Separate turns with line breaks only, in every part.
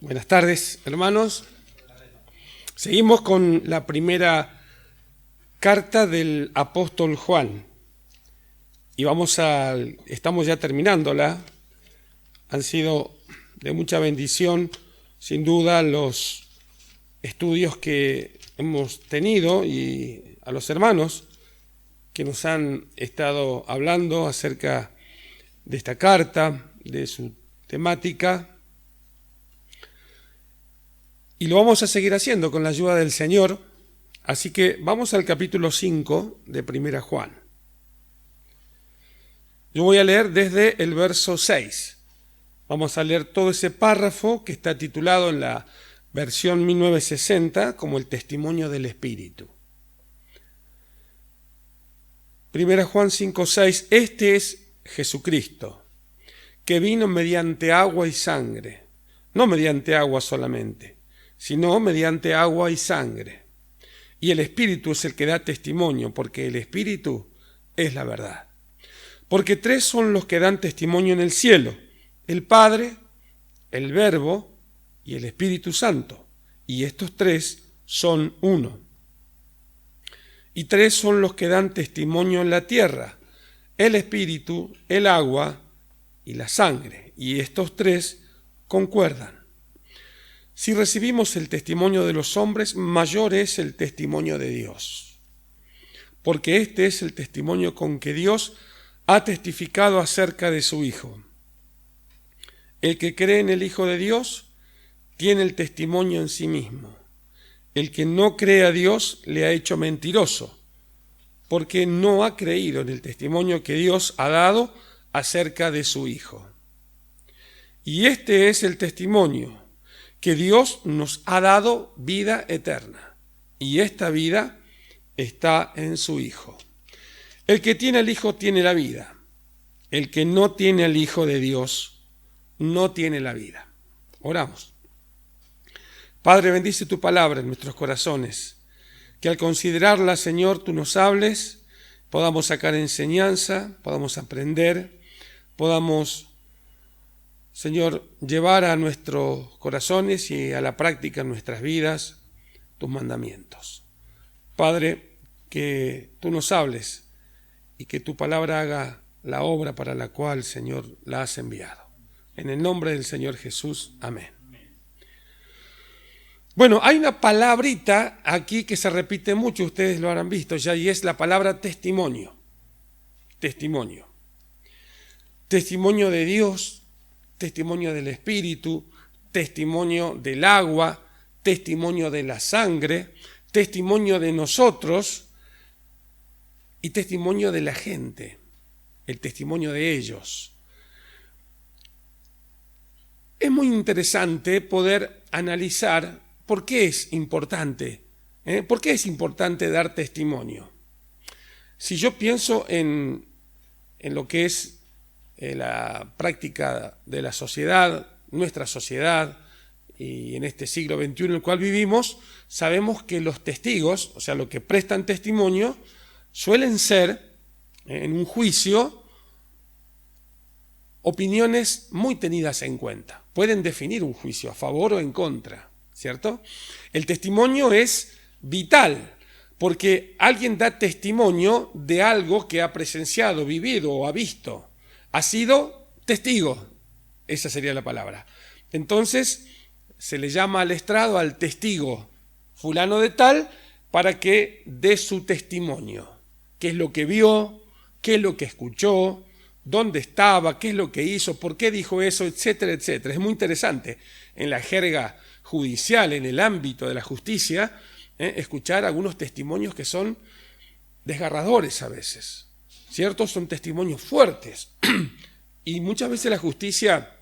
Buenas tardes, hermanos. Seguimos con la primera carta del apóstol Juan y estamos ya terminándola. Han sido de mucha bendición, sin duda, los estudios que hemos tenido y a los hermanos que nos han estado hablando acerca de esta carta, de su temática. Y lo vamos a seguir haciendo con la ayuda del Señor. Así que vamos al capítulo 5 de Primera Juan. Yo voy a leer desde el verso 6. Vamos a leer todo ese párrafo que está titulado en la versión 1960 como el testimonio del Espíritu. Primera Juan 5:6. Este es Jesucristo, que vino mediante agua y sangre, no mediante agua solamente, sino mediante agua y sangre. Y el Espíritu es el que da testimonio, porque el Espíritu es la verdad. Porque tres son los que dan testimonio en el cielo: el Padre, el Verbo y el Espíritu Santo. Y estos tres son uno. Y tres son los que dan testimonio en la tierra: el Espíritu, el agua y la sangre. Y estos tres concuerdan. Si recibimos el testimonio de los hombres, mayor es el testimonio de Dios. Porque este es el testimonio con que Dios ha testificado acerca de su Hijo. El que cree en el Hijo de Dios tiene el testimonio en sí mismo. El que no cree a Dios le ha hecho mentiroso, porque no ha creído en el testimonio que Dios ha dado acerca de su Hijo. Y este es el testimonio, que Dios nos ha dado vida eterna, y esta vida está en su Hijo. El que tiene al Hijo tiene la vida. El que no tiene al Hijo de Dios no tiene la vida. Oramos. Padre, bendice tu palabra en nuestros corazones, que al considerarla, Señor, tú nos hables, podamos sacar enseñanza, podamos aprender, podamos, Señor, llevar a nuestros corazones y a la práctica en nuestras vidas tus mandamientos. Padre, que tú nos hables y que tu palabra haga la obra para la cual, Señor, la has enviado. En el nombre del Señor Jesús, amén. Bueno, hay una palabrita aquí que se repite mucho, ustedes lo habrán visto ya, y es la palabra testimonio. Testimonio. Testimonio de Dios, testimonio del Espíritu, testimonio del agua, testimonio de la sangre, testimonio de nosotros y testimonio de la gente, el testimonio de ellos. Es muy interesante poder analizar por qué es importante, ¿por qué es importante dar testimonio? Si yo pienso en lo que es la práctica de la sociedad, nuestra sociedad, y en este siglo XXI en el cual vivimos, sabemos que los testigos, o sea, los que prestan testimonio, suelen ser, en un juicio, opiniones muy tenidas en cuenta. Pueden definir un juicio a favor o en contra, ¿cierto? El testimonio es vital, porque alguien da testimonio de algo que ha presenciado, vivido o ha visto. Ha sido testigo, esa sería la palabra. Entonces se le llama al estrado al testigo fulano de tal para que dé su testimonio. ¿Qué es lo que vio? ¿Qué es lo que escuchó? ¿Dónde estaba? ¿Qué es lo que hizo? ¿Por qué dijo eso? Etcétera, etcétera. Es muy interesante en la jerga judicial, en el ámbito de la justicia, escuchar algunos testimonios que son desgarradores a veces. ¿Cierto? Son testimonios fuertes y muchas veces la justicia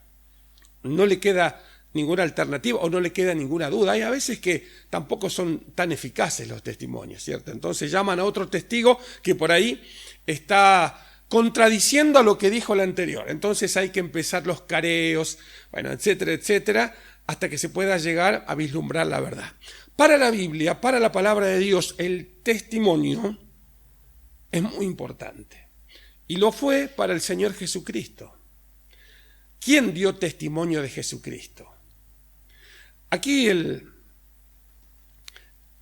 no le queda ninguna alternativa o no le queda ninguna duda. Hay a veces que tampoco son tan eficaces los testimonios, ¿cierto? Entonces llaman a otro testigo que por ahí está contradiciendo a lo que dijo el anterior. Entonces hay que empezar los careos, bueno, etcétera, etcétera, hasta que se pueda llegar a vislumbrar la verdad. Para la Biblia, para la palabra de Dios, el testimonio es muy importante. Y lo fue para el Señor Jesucristo. ¿Quién dio testimonio de Jesucristo? Aquí en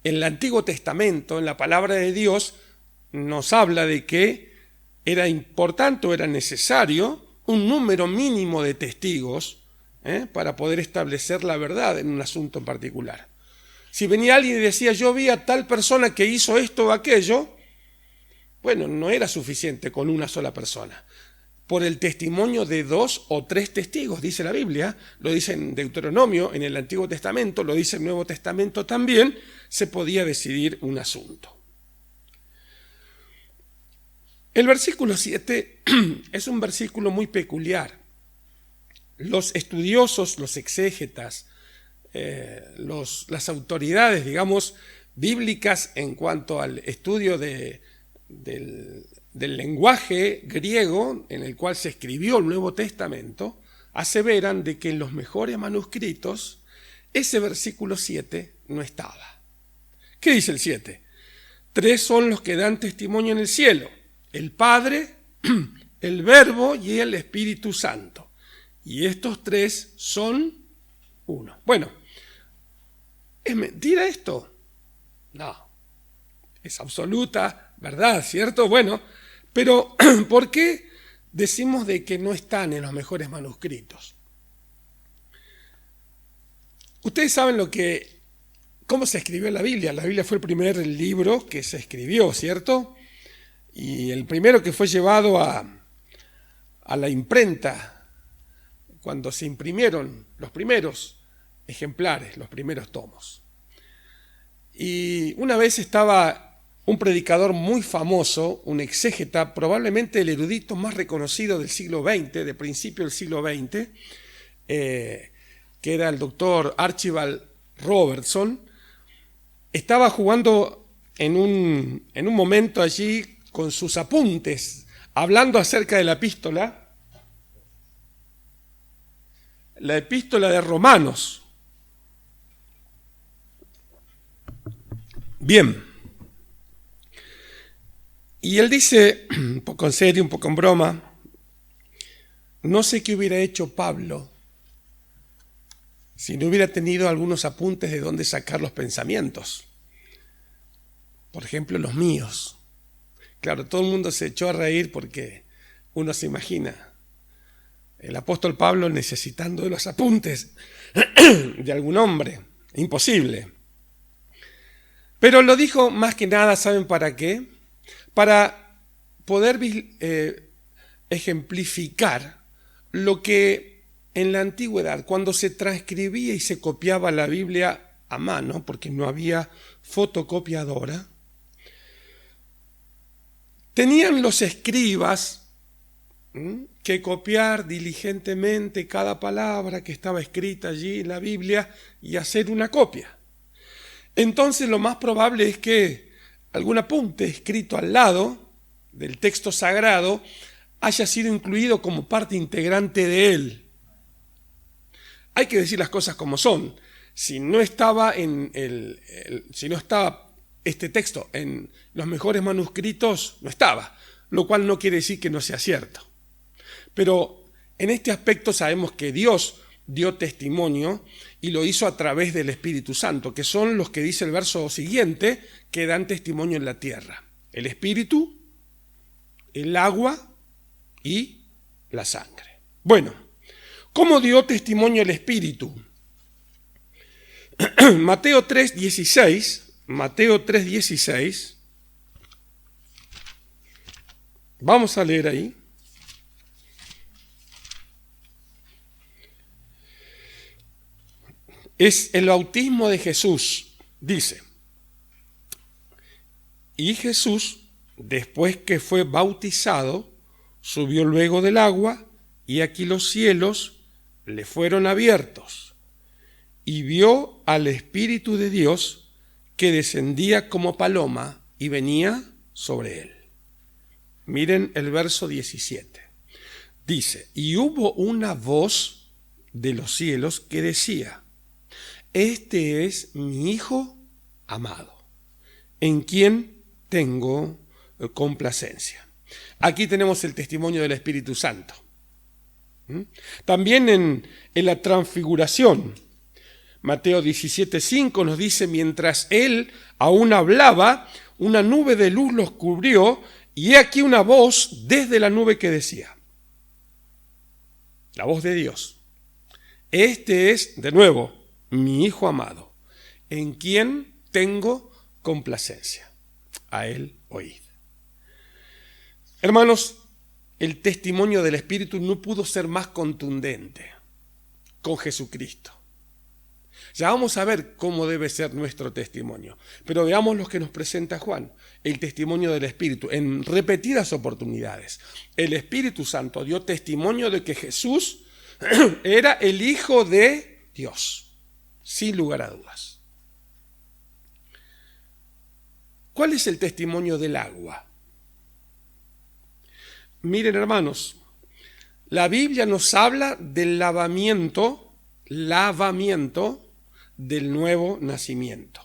el Antiguo Testamento, en la palabra de Dios, nos habla de que era importante o era necesario un número mínimo de testigos para poder establecer la verdad en un asunto en particular. Si venía alguien y decía, yo vi a tal persona que hizo esto o aquello, bueno, no era suficiente con una sola persona. Por el testimonio de 2 o 3 testigos, dice la Biblia, lo dice en Deuteronomio, en el Antiguo Testamento, lo dice el Nuevo Testamento también, se podía decidir un asunto. El versículo 7 es un versículo muy peculiar. Los estudiosos, los exégetas, las autoridades, digamos, bíblicas en cuanto al estudio del lenguaje griego en el cual se escribió el Nuevo Testamento, aseveran de que en los mejores manuscritos ese versículo 7 no estaba. ¿Qué dice el 7? 3 son los que dan testimonio en el cielo: el Padre, el Verbo y el Espíritu Santo. Y estos 3 son uno. Bueno, ¿es mentira esto? No, es absoluta verdad, ¿cierto? Bueno, pero ¿por qué decimos de que no están en los mejores manuscritos? Ustedes saben cómo se escribió la Biblia. La Biblia fue el primer libro que se escribió, ¿cierto? Y el primero que fue llevado a la imprenta, cuando se imprimieron los primeros ejemplares, los primeros tomos. Y una vez estaba un predicador muy famoso, un exégeta, probablemente el erudito más reconocido del siglo XX, de principio del siglo XX, que era el doctor Archibald Robertson. Estaba jugando en un momento allí con sus apuntes, hablando acerca de la epístola de Romanos. Bien. Y él dice, un poco en serio, un poco en broma, no sé qué hubiera hecho Pablo si no hubiera tenido algunos apuntes de dónde sacar los pensamientos. Por ejemplo, los míos. Claro, todo el mundo se echó a reír porque uno se imagina el apóstol Pablo necesitando de los apuntes de algún hombre. Imposible. Pero lo dijo más que nada, ¿saben para qué? Para poder ejemplificar lo que en la antigüedad, cuando se transcribía y se copiaba la Biblia a mano, porque no había fotocopiadora, tenían los escribas que copiar diligentemente cada palabra que estaba escrita allí en la Biblia y hacer una copia. Entonces lo más probable es que algún apunte escrito al lado del texto sagrado haya sido incluido como parte integrante de él. Hay que decir las cosas como son. Si no estaba este texto en los mejores manuscritos, no estaba, lo cual no quiere decir que no sea cierto. Pero en este aspecto sabemos que Dios dio testimonio y lo hizo a través del Espíritu Santo, que son los que dice el verso siguiente, que dan testimonio en la tierra: el Espíritu, el agua y la sangre. Bueno, ¿cómo dio testimonio el Espíritu? Mateo 3:16, vamos a leer ahí. Es el bautismo de Jesús, dice. Y Jesús, después que fue bautizado, subió luego del agua, y aquí los cielos le fueron abiertos, y vio al Espíritu de Dios que descendía como paloma y venía sobre él. Miren el verso 17. Dice, y hubo una voz de los cielos que decía: este es mi Hijo amado, en quien tengo complacencia. Aquí tenemos el testimonio del Espíritu Santo. También en la transfiguración, Mateo 17:5 nos dice: mientras él aún hablaba, una nube de luz los cubrió, y he aquí una voz desde la nube que decía, la voz de Dios: este es, de nuevo, mi Hijo amado, en quien tengo complacencia. A él oíd. Hermanos, el testimonio del Espíritu no pudo ser más contundente con Jesucristo. Ya vamos a ver cómo debe ser nuestro testimonio, pero veamos lo que nos presenta Juan, el testimonio del Espíritu, en repetidas oportunidades. El Espíritu Santo dio testimonio de que Jesús era el Hijo de Dios, sin lugar a dudas. ¿Cuál es el testimonio del agua? Miren, hermanos, la Biblia nos habla del lavamiento del nuevo nacimiento.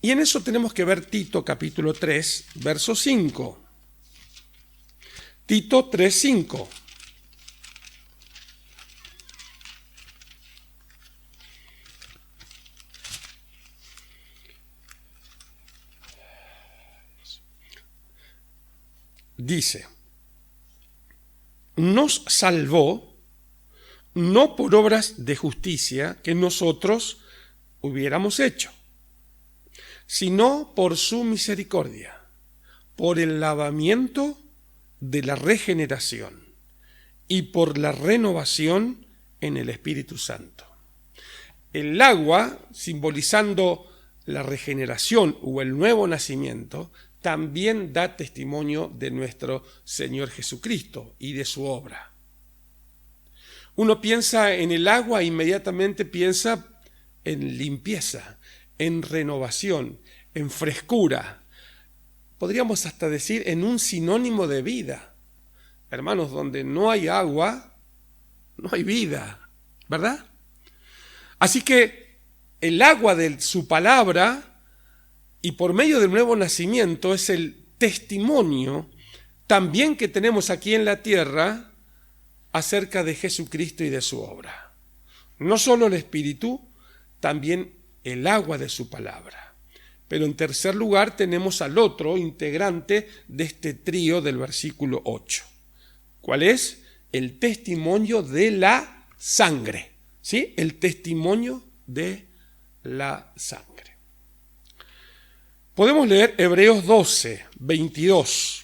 Y en eso tenemos que ver Tito capítulo 3, verso 5. Tito 3, 5. Dice: nos salvó no por obras de justicia que nosotros hubiéramos hecho, sino por su misericordia, por el lavamiento de la regeneración y por la renovación en el Espíritu Santo. El agua, simbolizando la regeneración o el nuevo nacimiento, también da testimonio de nuestro Señor Jesucristo y de su obra. Uno piensa en el agua e inmediatamente piensa en limpieza, en renovación, en frescura. Podríamos hasta decir en un sinónimo de vida. Hermanos, donde no hay agua, no hay vida, ¿verdad? Así que el agua de su palabra, y por medio del nuevo nacimiento, es el testimonio también que tenemos aquí en la tierra acerca de Jesucristo y de su obra. No solo el Espíritu, también el agua de su palabra. Pero en tercer lugar tenemos al otro integrante de este trío del versículo 8. ¿Cuál es? El testimonio de la sangre. ¿Sí? El testimonio de la sangre. Podemos leer Hebreos 12, 22.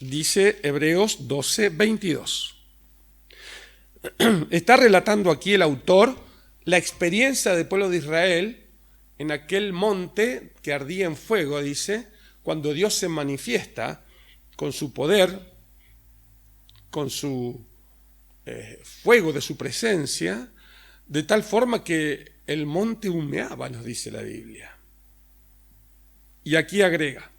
Dice Hebreos 12, 22. Está relatando aquí el autor la experiencia del pueblo de Israel en aquel monte que ardía en fuego, dice, cuando Dios se manifiesta con su poder, con su fuego de su presencia, de tal forma que el monte humeaba, nos dice la Biblia. Y aquí agrega,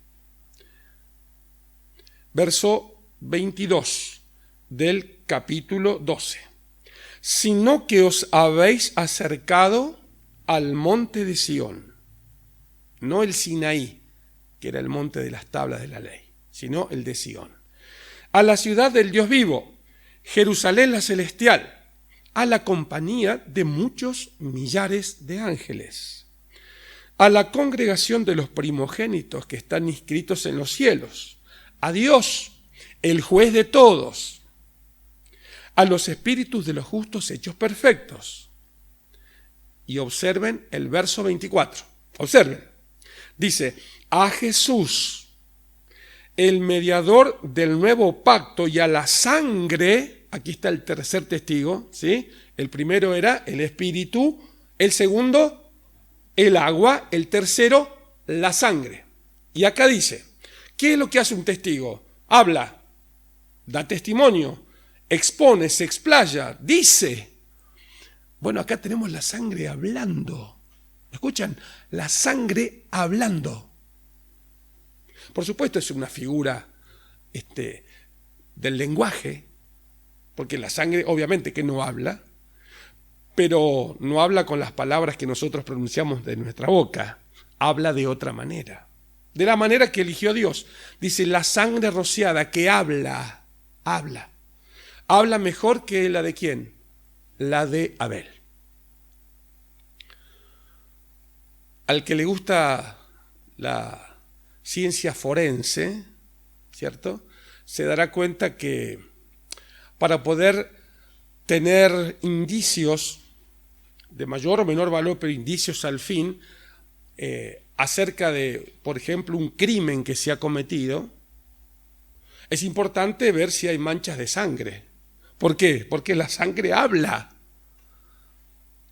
verso 22 del capítulo 12. Sino que os habéis acercado al monte de Sión, no el Sinaí, que era el monte de las tablas de la ley, sino el de Sión, a la ciudad del Dios vivo, Jerusalén la celestial, a la compañía de muchos millares de ángeles, a la congregación de los primogénitos que están inscritos en los cielos, a Dios, el juez de todos, a los espíritus de los justos hechos perfectos. Y observen el verso 24. Observen. Dice, a Jesús, el mediador del nuevo pacto, y a la sangre. Aquí está el tercer testigo, ¿sí? El primero era el espíritu, el segundo, el agua, el tercero, la sangre. Y acá dice, ¿qué es lo que hace un testigo? Habla, da testimonio, expone, se explaya, dice. Bueno, acá tenemos la sangre hablando. ¿Escuchan? La sangre hablando. Por supuesto es una figura del lenguaje, porque la sangre obviamente que no habla, pero no habla con las palabras que nosotros pronunciamos de nuestra boca, habla de otra manera, de la manera que eligió Dios. Dice, la sangre rociada que habla mejor que la de ¿quién? la de Abel. Al que le gusta la ciencia forense, ¿cierto?, se dará cuenta que para poder tener indicios de mayor o menor valor, pero indicios al fin, acerca de, por ejemplo, un crimen que se ha cometido, es importante ver si hay manchas de sangre. ¿Por qué? Porque la sangre habla.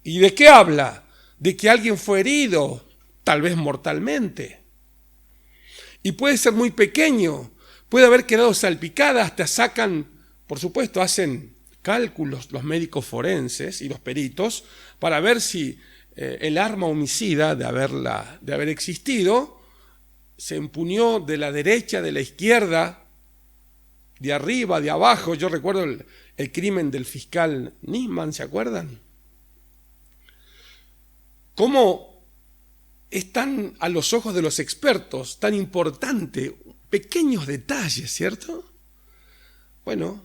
¿Y de qué habla? De que alguien fue herido, tal vez mortalmente. Y puede ser muy pequeño, puede haber quedado salpicada, hasta sacan, por supuesto, hacen cálculos los médicos forenses y los peritos para ver si el arma homicida de haber existido se empuñó de la derecha, de la izquierda, de arriba, de abajo. Yo recuerdo el crimen del fiscal Nisman, ¿se acuerdan? ¿Cómo es tan, a los ojos de los expertos, tan importante? Pequeños detalles, ¿cierto? Bueno,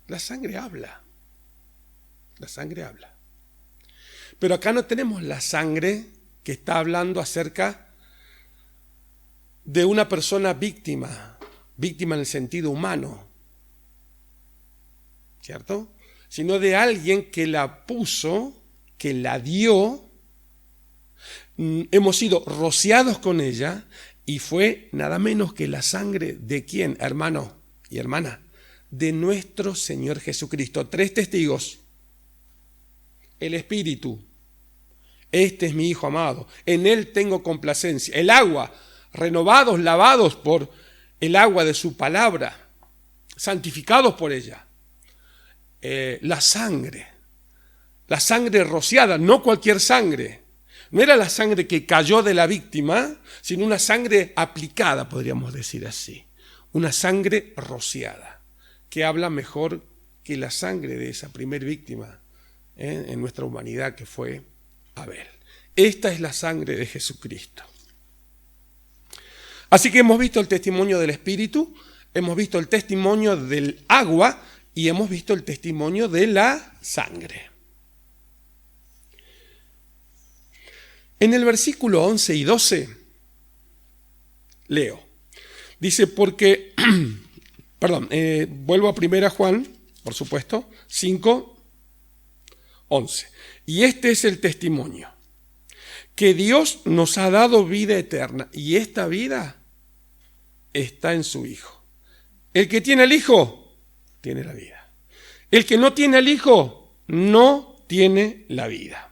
la sangre habla. La sangre habla. Pero acá no tenemos la sangre que está hablando acerca de una persona víctima en el sentido humano, ¿cierto? Sino de alguien que la puso, que la dio, hemos sido rociados con ella y fue nada menos que la sangre de ¿quién, hermano y hermana? De nuestro Señor Jesucristo. 3 testigos. El Espíritu. Este es mi Hijo amado. En Él tengo complacencia. El agua. Renovados, lavados por el agua de su palabra. Santificados por ella. La sangre. La sangre rociada. No cualquier sangre. No era la sangre que cayó de la víctima, sino una sangre aplicada, podríamos decir así. Una sangre rociada, que habla mejor que la sangre de esa primer víctima en nuestra humanidad, que fue Abel. Esta es la sangre de Jesucristo. Así que hemos visto el testimonio del Espíritu, hemos visto el testimonio del agua y hemos visto el testimonio de la sangre. En el versículo 11 y 12, leo. Dice, porque, vuelvo a 1 Juan, por supuesto, 5, 11. Y este es el testimonio, que Dios nos ha dado vida eterna, y esta vida está en su Hijo. El que tiene al Hijo, tiene la vida. El que no tiene al Hijo, no tiene la vida.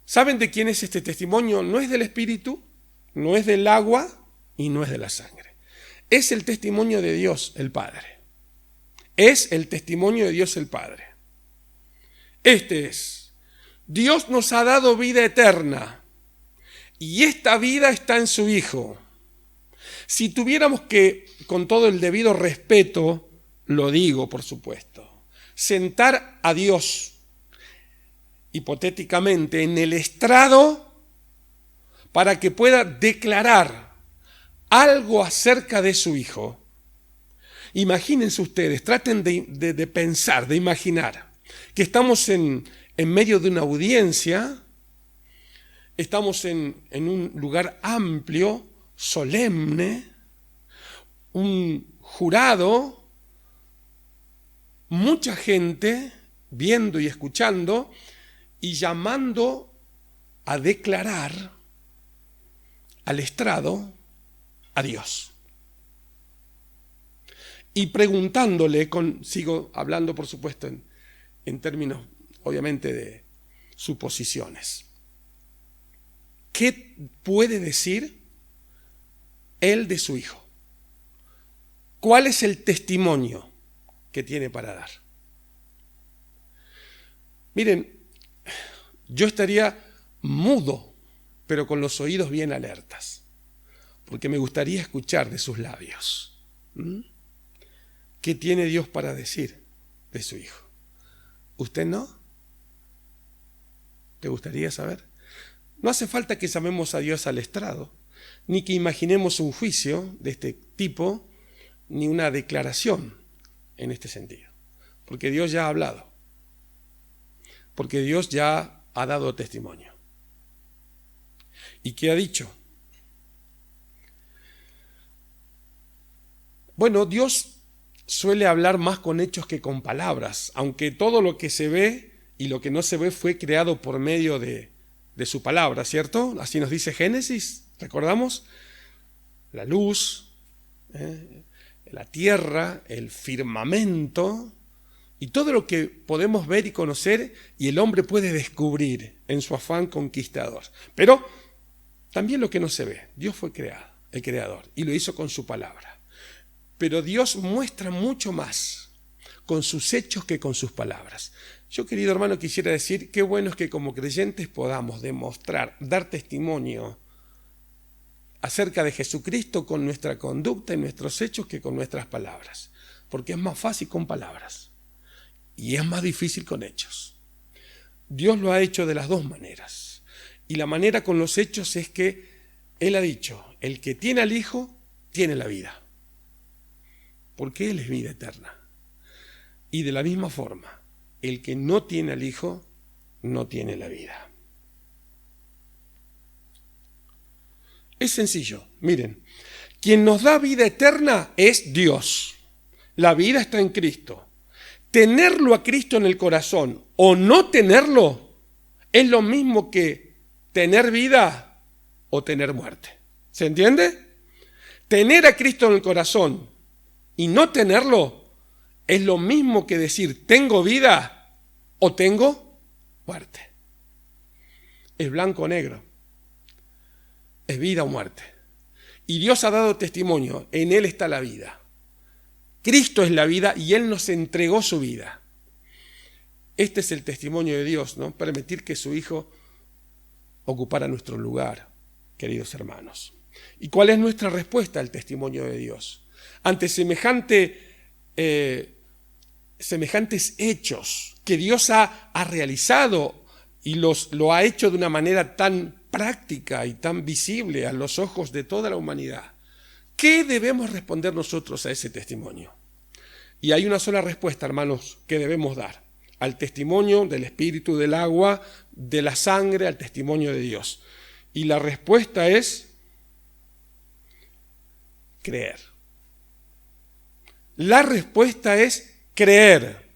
¿Saben de quién es este testimonio? No es del Espíritu, no es del agua y no es de la sangre. Es el testimonio de Dios el Padre. Es el testimonio de Dios el Padre. Este es: Dios nos ha dado vida eterna y esta vida está en su Hijo. Si tuviéramos que, con todo el debido respeto, lo digo por supuesto, sentar a Dios hipotéticamente en el estrado para que pueda declarar algo acerca de su Hijo, imagínense ustedes, traten de pensar, de imaginar que estamos en medio de una audiencia, estamos en un lugar amplio, solemne, un jurado, mucha gente viendo y escuchando y llamando a declarar al estrado a Dios. Y preguntándole, sigo hablando por supuesto en términos obviamente de suposiciones, ¿qué puede decir él de su Hijo? ¿Cuál es el testimonio que tiene para dar? Miren, yo estaría mudo, pero con los oídos bien alertas, porque me gustaría escuchar de sus labios. ¿Qué tiene Dios para decir de su Hijo? ¿Usted no? ¿Te gustaría saber? No hace falta que llamemos a Dios al estrado, ni que imaginemos un juicio de este tipo, ni una declaración en este sentido. Porque Dios ya ha hablado. Porque Dios ya ha dado testimonio. ¿Y qué ha dicho? Bueno, Dios suele hablar más con hechos que con palabras, aunque todo lo que se ve y lo que no se ve fue creado por medio de su palabra, ¿cierto? Así nos dice Génesis, ¿recordamos? La luz, la tierra, el firmamento y todo lo que podemos ver y conocer y el hombre puede descubrir en su afán conquistador. Pero también lo que no se ve. Dios fue creado, el creador, y lo hizo con su palabra. Pero Dios muestra mucho más con sus hechos que con sus palabras. Yo, querido hermano, quisiera decir qué bueno es que como creyentes podamos demostrar, dar testimonio acerca de Jesucristo con nuestra conducta y nuestros hechos que con nuestras palabras. Porque es más fácil con palabras y es más difícil con hechos. Dios lo ha hecho de las dos maneras. Y la manera con los hechos es que Él ha dicho, el que tiene al Hijo, tiene la vida. Porque Él es vida eterna. Y de la misma forma, el que no tiene al Hijo, no tiene la vida. Es sencillo, miren, quien nos da vida eterna es Dios. La vida está en Cristo. Tenerlo a Cristo en el corazón o no tenerlo es lo mismo que tener vida o tener muerte. ¿Se entiende? Tener a Cristo en el corazón y no tenerlo es lo mismo que decir tengo vida o tengo muerte. Es blanco o negro. Es vida o muerte. Y Dios ha dado testimonio, en Él está la vida. Cristo es la vida y Él nos entregó su vida. Este es el testimonio de Dios, ¿no? Permitir que su Hijo ocupara nuestro lugar, queridos hermanos. ¿Y cuál es nuestra respuesta al testimonio de Dios? Ante semejantes hechos que Dios ha realizado y lo ha hecho de una manera tan práctica y tan visible a los ojos de toda la humanidad. ¿Qué debemos responder nosotros a ese testimonio? Y hay una sola respuesta, hermanos, que debemos dar. Al testimonio del Espíritu, del agua, de la sangre, al testimonio de Dios. Y la respuesta es creer. La respuesta es creer.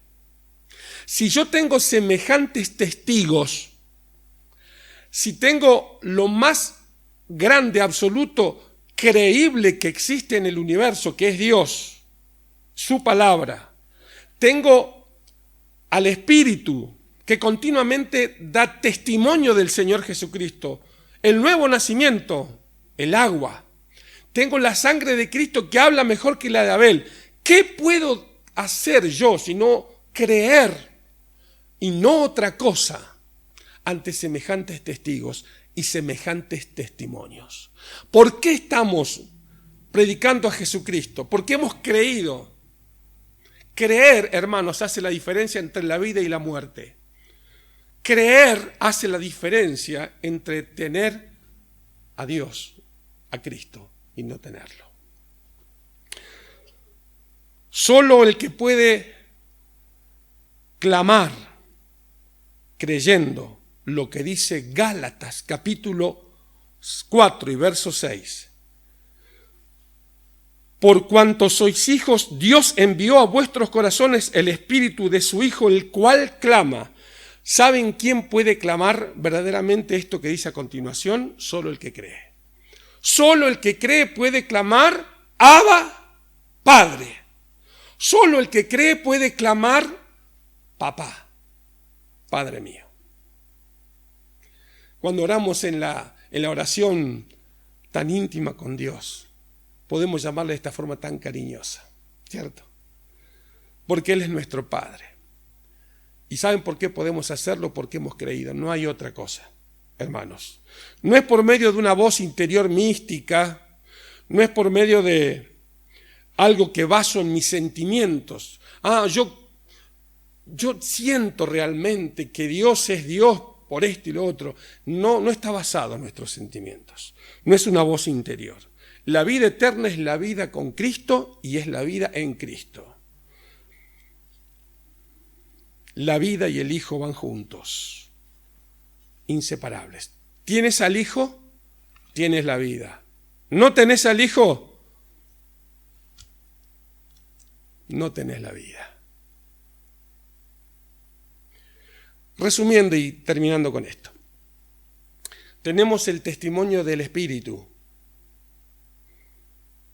Si yo tengo semejantes testigos, si tengo lo más grande, absoluto, creíble que existe en el universo, que es Dios, su palabra, tengo al Espíritu que continuamente da testimonio del Señor Jesucristo, el nuevo nacimiento, el agua, tengo la sangre de Cristo que habla mejor que la de Abel. ¿Qué puedo hacer yo sino creer y no otra cosa ante semejantes testigos y semejantes testimonios? ¿Por qué estamos predicando a Jesucristo? Porque hemos creído. Creer, hermanos, hace la diferencia entre la vida y la muerte. Creer hace la diferencia entre tener a Dios, a Cristo, y no tenerlo. Solo el que puede clamar creyendo lo que dice Gálatas capítulo 4 y verso 6. Por cuanto sois hijos, Dios envió a vuestros corazones el Espíritu de su Hijo, el cual clama. ¿Saben quién puede clamar verdaderamente esto que dice a continuación? Solo el que cree. Solo el que cree puede clamar, Abba, Padre. Solo el que cree puede clamar, Papá, Padre mío. Cuando oramos en la oración tan íntima con Dios, podemos llamarle de esta forma tan cariñosa, ¿cierto? Porque Él es nuestro Padre. ¿Y saben por qué podemos hacerlo? Porque hemos creído. No hay otra cosa, hermanos. No es por medio de una voz interior mística, no es por medio de algo que baso en mis sentimientos. Yo siento realmente que Dios es Dios por esto y lo otro. No está basado en nuestros sentimientos. No es una voz interior. La vida eterna es la vida con Cristo y es la vida en Cristo. La vida y el Hijo van juntos, inseparables. ¿Tienes al Hijo? Tienes la vida. ¿No tenés al Hijo? No tenés la vida. Resumiendo y terminando con esto. Tenemos el testimonio del Espíritu.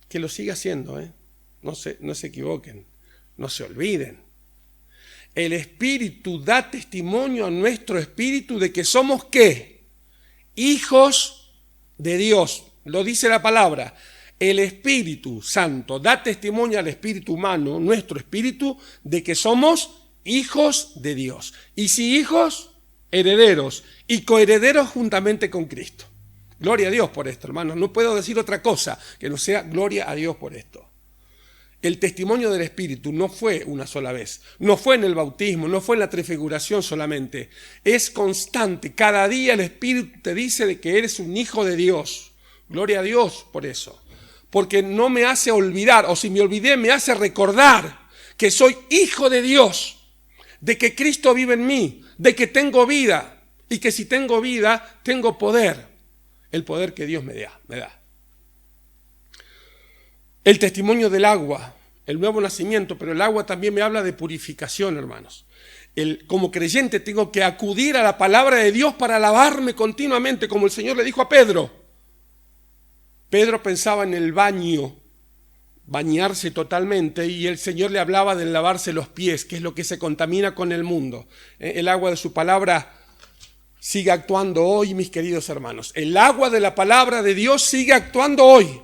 Que lo siga haciendo, no se equivoquen, no se olviden. El Espíritu da testimonio a nuestro espíritu de que somos ¿qué? Hijos de Dios. Lo dice la palabra. El Espíritu Santo da testimonio al espíritu humano, nuestro espíritu, de que somos hijos de Dios. Y si hijos, herederos y coherederos juntamente con Cristo. Gloria a Dios por esto, hermanos. No puedo decir otra cosa que no sea gloria a Dios por esto. El testimonio del Espíritu no fue una sola vez, no fue en el bautismo, no fue en la transfiguración solamente. Es constante. Cada día el Espíritu te dice de que eres un hijo de Dios. Gloria a Dios por eso. Porque no me hace olvidar, o si me olvidé, me hace recordar que soy hijo de Dios, de que Cristo vive en mí, de que tengo vida, y que si tengo vida, tengo poder. El poder que Dios me da. El testimonio del agua, el nuevo nacimiento, pero el agua también me habla de purificación, hermanos. Como creyente tengo que acudir a la palabra de Dios para lavarme continuamente, como el Señor le dijo a Pedro. Pedro pensaba en el baño, bañarse totalmente, y el Señor le hablaba de lavarse los pies, que es lo que se contamina con el mundo. El agua de su palabra sigue actuando hoy, mis queridos hermanos. El agua de la palabra de Dios sigue actuando hoy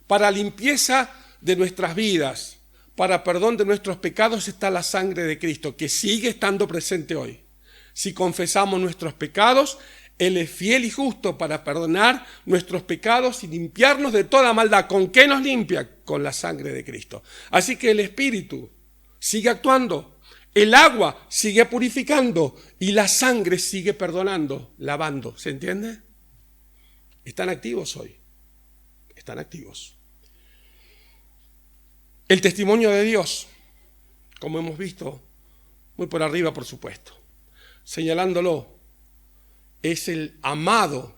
para limpieza de nuestras vidas, para perdón de nuestros pecados está la sangre de Cristo, que sigue estando presente hoy. Si confesamos nuestros pecados, Él es fiel y justo para perdonar nuestros pecados y limpiarnos de toda maldad. ¿Con qué nos limpia? Con la sangre de Cristo. Así que el Espíritu sigue actuando, el agua sigue purificando y la sangre sigue perdonando, lavando. ¿Se entiende? Están activos hoy. Están activos. El testimonio de Dios, como hemos visto, muy por arriba, por supuesto, señalándolo, es el amado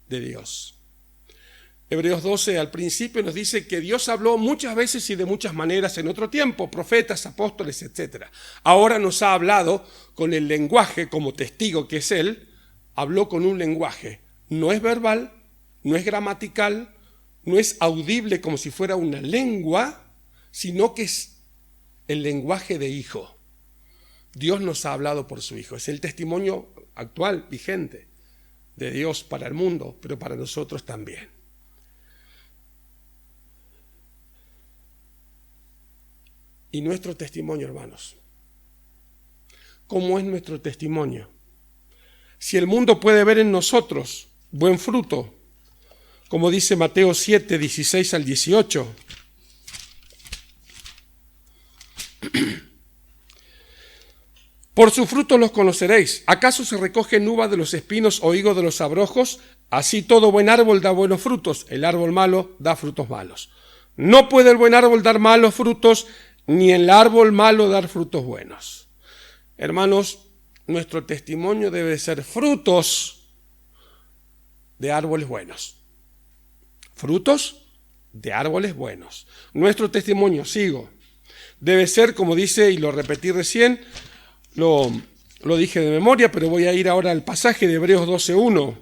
de Dios. Hebreos 12 al principio nos dice que Dios habló muchas veces y de muchas maneras en otro tiempo, profetas, apóstoles, etc. Ahora nos ha hablado con el lenguaje, como testigo que es Él, habló con un lenguaje. No es verbal, no es gramatical, no es audible como si fuera una lengua, sino que es el lenguaje de hijo. Dios nos ha hablado por su Hijo. Es el testimonio actual, vigente, de Dios para el mundo, pero para nosotros también. Y nuestro testimonio, hermanos. ¿Cómo es nuestro testimonio? Si el mundo puede ver en nosotros buen fruto, como dice Mateo 7, 16 al 18, por su fruto los conoceréis. ¿Acaso se recogen uvas de los espinos o higos de los abrojos? Así todo buen árbol da buenos frutos. El árbol malo da frutos malos. No puede el buen árbol dar malos frutos, ni el árbol malo dar frutos buenos. Hermanos, nuestro testimonio debe ser frutos de árboles buenos. Frutos de árboles buenos. Nuestro testimonio, debe ser, como dice, y lo repetí recién, lo dije de memoria, pero voy a ir ahora al pasaje de Hebreos 12:1.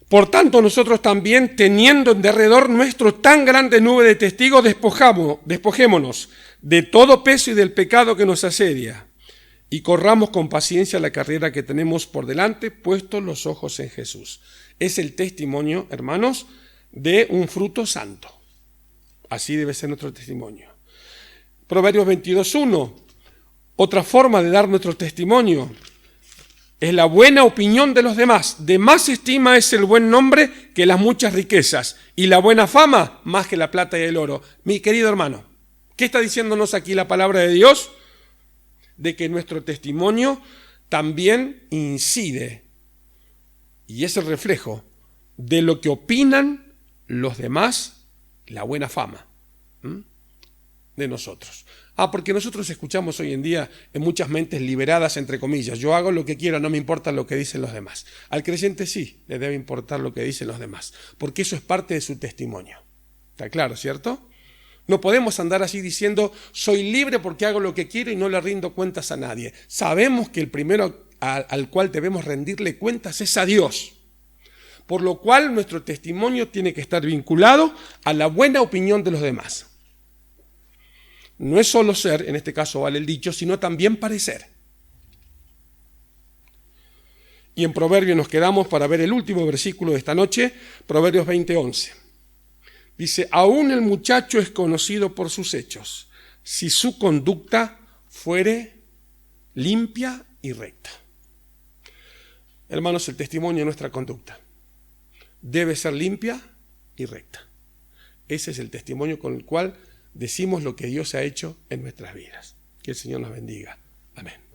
Por tanto, nosotros también, teniendo en derredor nuestro tan grande nube de testigos, despojémonos de todo peso y del pecado que nos asedia, y corramos con paciencia la carrera que tenemos por delante, puestos los ojos en Jesús. Es el testimonio, hermanos, de un fruto santo. Así debe ser nuestro testimonio. Proverbios 22:1. Otra forma de dar nuestro testimonio es la buena opinión de los demás. De más estima es el buen nombre que las muchas riquezas, y la buena fama más que la plata y el oro. Mi querido hermano, ¿qué está diciéndonos aquí la palabra de Dios? de que nuestro testimonio también incide y es el reflejo de lo que opinan los demás, la buena fama de nosotros. Porque nosotros escuchamos hoy en día en muchas mentes liberadas, entre comillas, yo hago lo que quiero, no me importa lo que dicen los demás. Al creyente sí le debe importar lo que dicen los demás, porque eso es parte de su testimonio. ¿Está claro, cierto? No podemos andar así diciendo, soy libre porque hago lo que quiero y no le rindo cuentas a nadie. Sabemos que el primero al cual debemos rendirle cuentas es a Dios. Por lo cual nuestro testimonio tiene que estar vinculado a la buena opinión de los demás. No es solo ser, en este caso vale el dicho, sino también parecer. Y en Proverbios nos quedamos para ver el último versículo de esta noche, Proverbios 20:11. Dice, aún el muchacho es conocido por sus hechos, si su conducta fuere limpia y recta. Hermanos, el testimonio de nuestra conducta debe ser limpia y recta. Ese es el testimonio con el cual decimos lo que Dios ha hecho en nuestras vidas. Que el Señor nos bendiga. Amén.